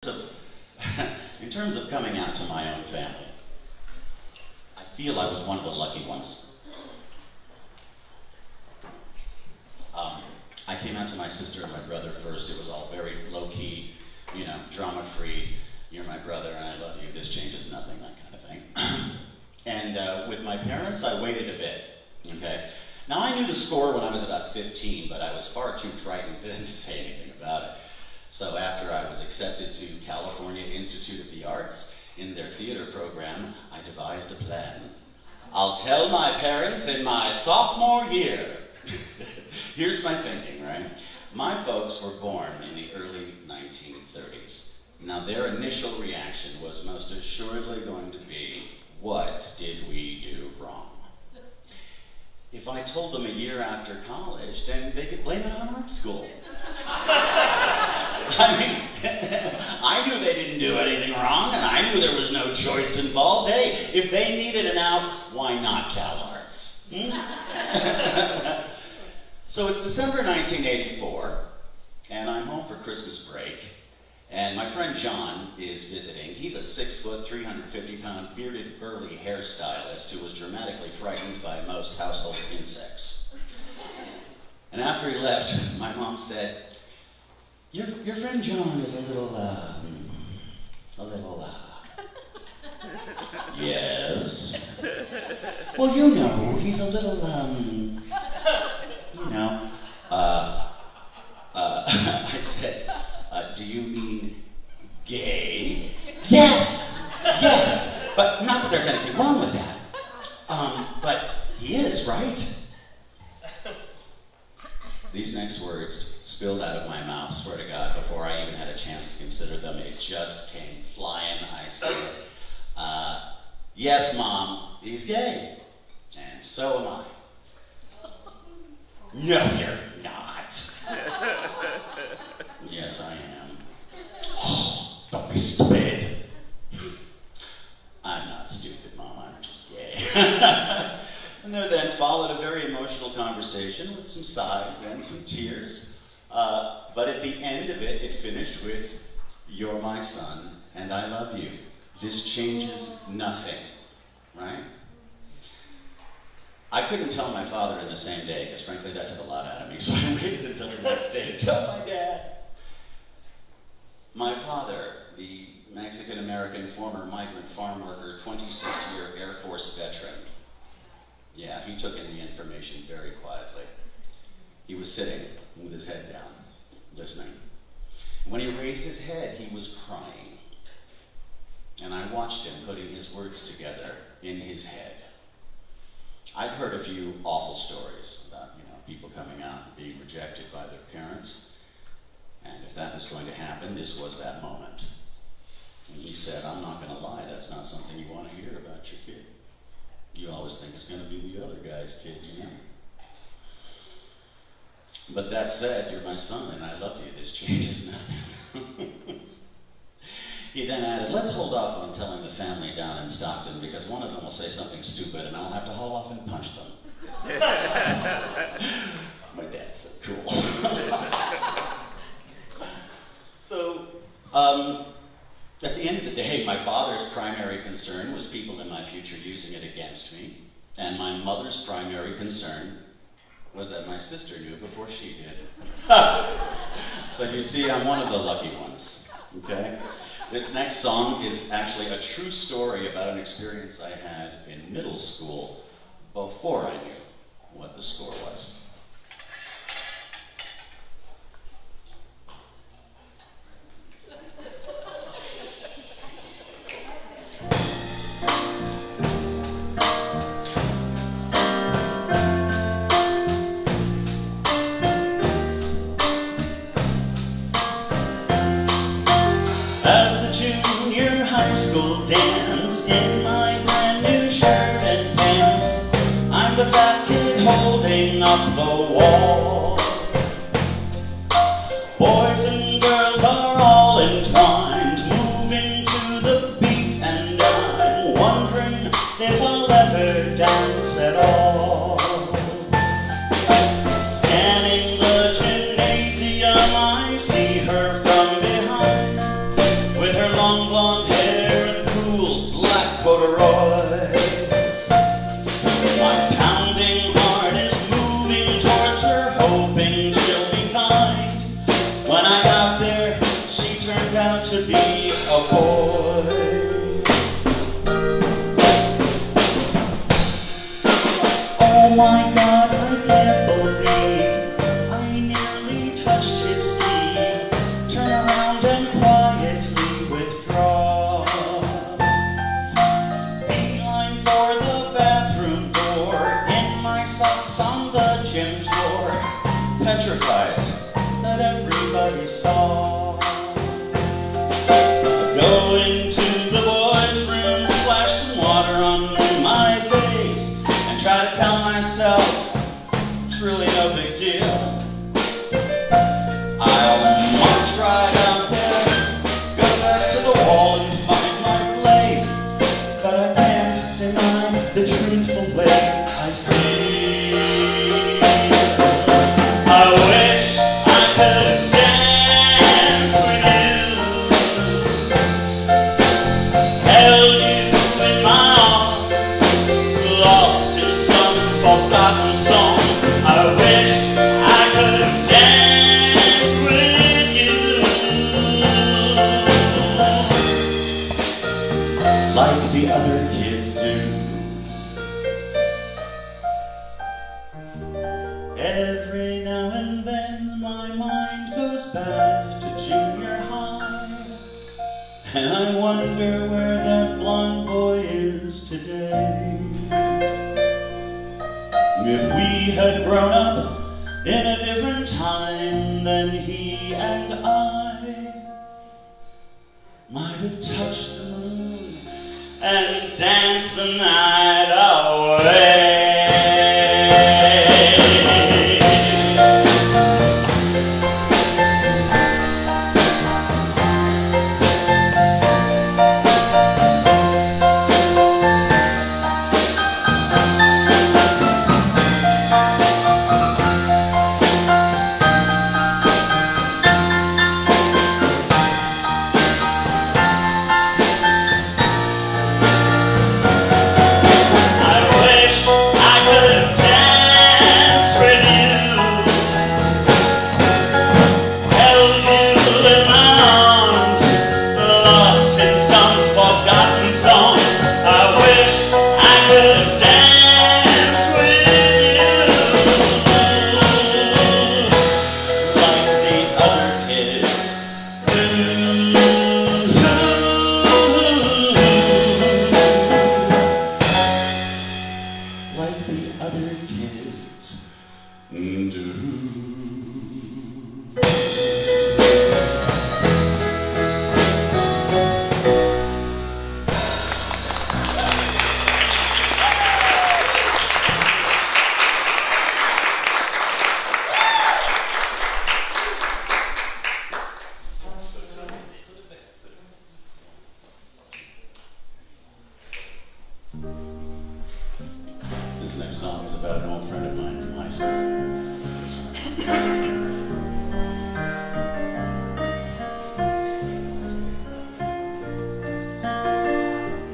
In terms of coming out to my own family, I feel I was one of the lucky ones. I came out to my sister and my brother first. It was all very low-key, you know, drama-free. You're my brother and I love you. This changes nothing, that kind of thing. And with my parents, I waited a bit, okay? Now, I knew the score when I was about 15, but I was far too frightened then to say anything about it. So after I was accepted to California Institute of the Arts in their theater program, I devised a plan. I'll tell my parents in my sophomore year. Here's my thinking, right? My folks were born in the early 1930s. Now their initial reaction was most assuredly going to be, what did we do wrong? If I told them a year after college, then they could blame it on art school. I mean, I knew they didn't do anything wrong, and I knew there was no choice involved. Hey, if they needed an out, why not Cal Arts? So it's December 1984, and I'm home for Christmas break, and my friend John is visiting. He's a 6-foot, 350-pound, bearded, burly hairstylist who was dramatically frightened by most household insects. And after he left, my mom said, Your friend John is a little, yes. Well, you know, he's a little, I said, do you mean gay? Yes, but not that there's anything wrong with that. But he is, right? These next words spilled out of my mouth, swear to God, before I even had a chance to consider them. It just came flying. I said, yes, Mom, he's gay. And so am I. No, you're not. Yes, I am. Oh, don't be stupid. I'm not stupid, Mom, I'm just gay. And there then followed a very emotional conversation with some sighs and some tears. But at the end of it, it finished with, you're my son, and I love you. This changes nothing, right? I couldn't tell my father in the same day, because frankly that took a lot out of me, so I waited until the next day to tell my dad. My father, the Mexican-American former migrant farm worker, 26-year Air Force veteran, yeah, he took in the information very quietly. He was sitting with his head down, listening. When he raised his head, he was crying. And I watched him putting his words together in his head. I'd heard a few awful stories about, people coming out and being rejected by their parents. And if that was going to happen, this was that moment. And he said, I'm not going to lie, that's not something you want to hear about your kid. You always think it's going to be the other guy's kid, But that said, you're my son and I love you. This changes nothing. He then added, let's hold off on telling the family down in Stockton because one of them will say something stupid and I'll have to haul off and punch them. My dad's so cool. So, at the end of the day, my father's primary concern was people in my future using it against me, and my mother's primary concern was that my sister knew before she did. So you see, I'm one of the lucky ones, okay? This next song is actually a true story about an experience I had in middle school before I knew what the score was. At the junior high school dance, in my brand new shirt and pants, I'm the fat kid holding up the wall. Boys and girls are all entwined, moving to the beat, and I'm wondering if I'll ever dance at all. Scanning the gymnasium, I see her from behind. out to be a boy. Oh my God, I can't believe I nearly touched his sleeve. Turn around and quietly withdraw. Beeline for the bathroom door, in my socks on the gym floor, petrified that everybody saw. Go into the boys' room, splash some water on my face, and try to tell myself it's really no big deal. I'll march right out there, go back to the wall and find my place, but I can't deny the truthful way I feel. I wish I could dance with you, held you in my arms, lost in some forgotten song. I wish I could dance with you, like the other kids do. Every now and then my mind goes back to junior high, and I wonder where that blonde boy is today. If we had grown up in a different time, then he and I might have touched the moon and danced the night away. This next song is about an old friend of mine from high school.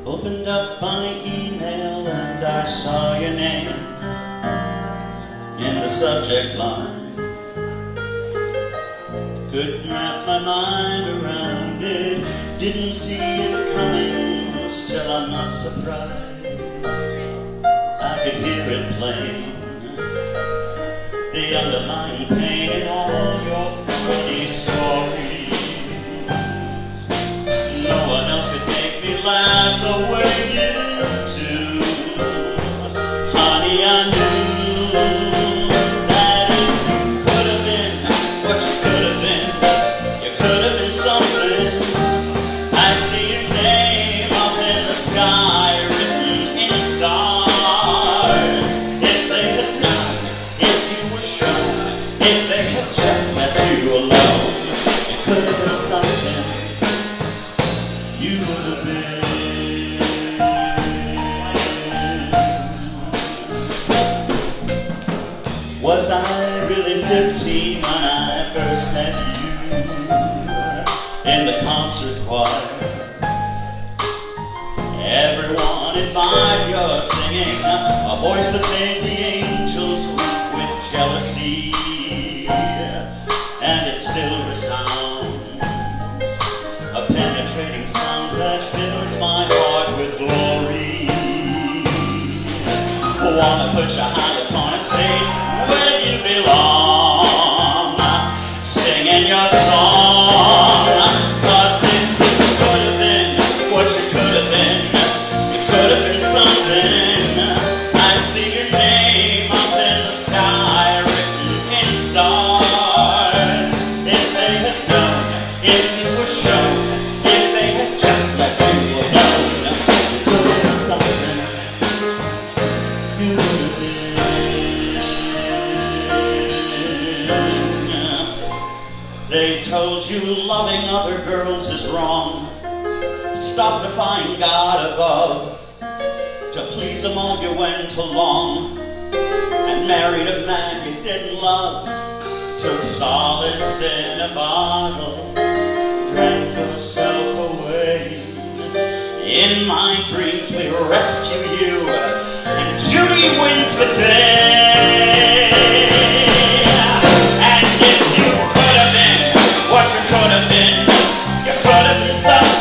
Opened up my email and I saw your name in the subject line. Couldn't wrap my mind around it, didn't see it coming, still I'm not surprised. I could hear it plain, the underlying pain in all your funny stories. No one else could make me laugh the way you do. Honey, I knew that if you could have been what you could have been, you could have been something. I see your name up in the sky, written in stars. If they had known, if you were shown, if they had just left you alone, you could have been something. You would have been. Was I really 15 when I first met you in the concert choir? Everyone admired your singing, a voice that made the angels weep with jealousy, and it still resounds penetrating sound that fills my heart with glory. Wanna put you high upon a stage where you belong, singing your song. 'Cause if you could have been what you could have been, you could have been something. I see your name up in the sky, written in stars. If they had known, if you were shown, if they had just let you alone, you could have been something. You could have been. They told you loving other girls is wrong. Stop defying God above. To please them all you went along, and married a man you didn't love. Took solace in a bottle, drank yourself away. In my dreams we rescue you, and Judy wins the day. And if you could have been what you could have been, you could have been something.